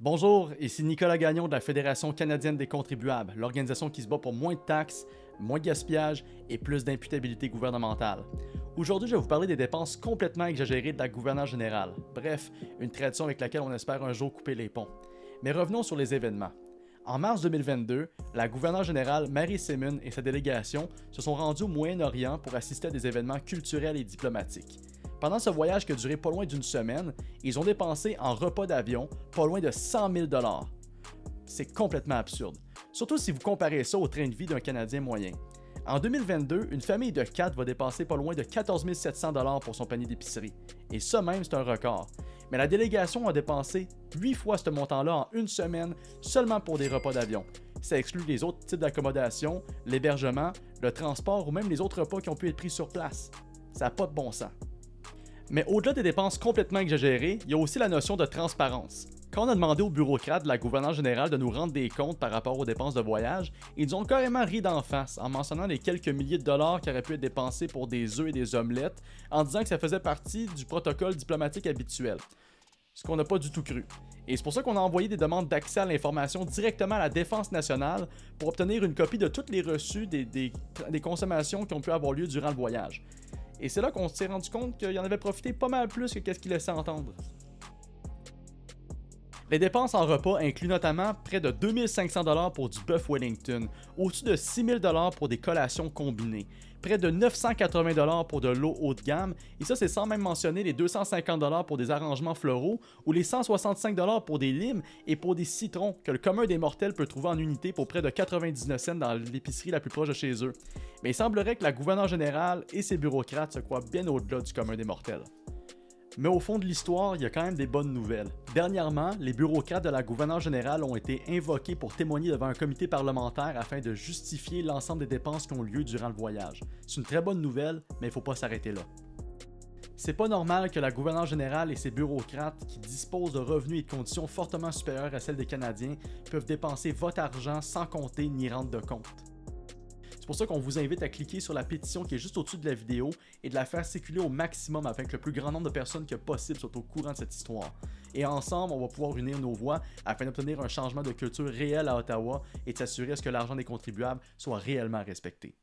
Bonjour, ici Nicolas Gagnon de la Fédération canadienne des contribuables, l'organisation qui se bat pour moins de taxes, moins de gaspillage et plus d'imputabilité gouvernementale. Aujourd'hui, je vais vous parler des dépenses complètement exagérées de la gouverneure générale. Bref, une tradition avec laquelle on espère un jour couper les ponts. Mais revenons sur les événements. En mars 2022, la gouverneure générale Mary Simon et sa délégation se sont rendus au Moyen-Orient pour assister à des événements culturels et diplomatiques. Pendant ce voyage qui a duré pas loin d'une semaine, ils ont dépensé en repas d'avion pas loin de 100 000 $. C'est complètement absurde, surtout si vous comparez ça au train de vie d'un Canadien moyen. En 2022, une famille de 4 va dépenser pas loin de 14 700 $ pour son panier d'épicerie. Et ça même, c'est un record. Mais la délégation a dépensé 8 fois ce montant-là en une semaine seulement pour des repas d'avion. Ça exclut les autres types d'accommodation, l'hébergement, le transport ou même les autres repas qui ont pu être pris sur place. Ça n'a pas de bon sens. Mais au-delà des dépenses complètement exagérées, il y a aussi la notion de transparence. Quand on a demandé aux bureaucrates de la gouverneure générale de nous rendre des comptes par rapport aux dépenses de voyage, ils nous ont carrément ri d'en face en mentionnant les quelques milliers de dollars qui auraient pu être dépensés pour des œufs et des omelettes, en disant que ça faisait partie du protocole diplomatique habituel. Ce qu'on n'a pas du tout cru. Et c'est pour ça qu'on a envoyé des demandes d'accès à l'information directement à la Défense nationale pour obtenir une copie de toutes les reçus des consommations qui ont pu avoir lieu durant le voyage. Et c'est là qu'on s'est rendu compte qu'il en avait profité pas mal plus que ce qu'il laissait entendre. Les dépenses en repas incluent notamment près de 2500 $ pour du bœuf Wellington, au-dessus de 6000 $ pour des collations combinées, près de 980 $ pour de l'eau haut de gamme, et ça c'est sans même mentionner les 250 $ pour des arrangements floraux ou les 165 $ pour des limes et pour des citrons que le commun des mortels peut trouver en unité pour près de 99 cents dans l'épicerie la plus proche de chez eux. Mais il semblerait que la gouverneure générale et ses bureaucrates se croient bien au-delà du commun des mortels. Mais au fond de l'histoire, il y a quand même des bonnes nouvelles. Dernièrement, les bureaucrates de la gouverneure générale ont été invoqués pour témoigner devant un comité parlementaire afin de justifier l'ensemble des dépenses qui ont lieu durant le voyage. C'est une très bonne nouvelle, mais il ne faut pas s'arrêter là. C'est pas normal que la gouverneure générale et ses bureaucrates, qui disposent de revenus et de conditions fortement supérieures à celles des Canadiens, peuvent dépenser votre argent sans compter ni rendre de compte. C'est pour ça qu'on vous invite à cliquer sur la pétition qui est juste au-dessus de la vidéo et de la faire circuler au maximum afin que le plus grand nombre de personnes que possible soient au courant de cette histoire. Et ensemble, on va pouvoir unir nos voix afin d'obtenir un changement de culture réel à Ottawa et de s'assurer à ce que l'argent des contribuables soit réellement respecté.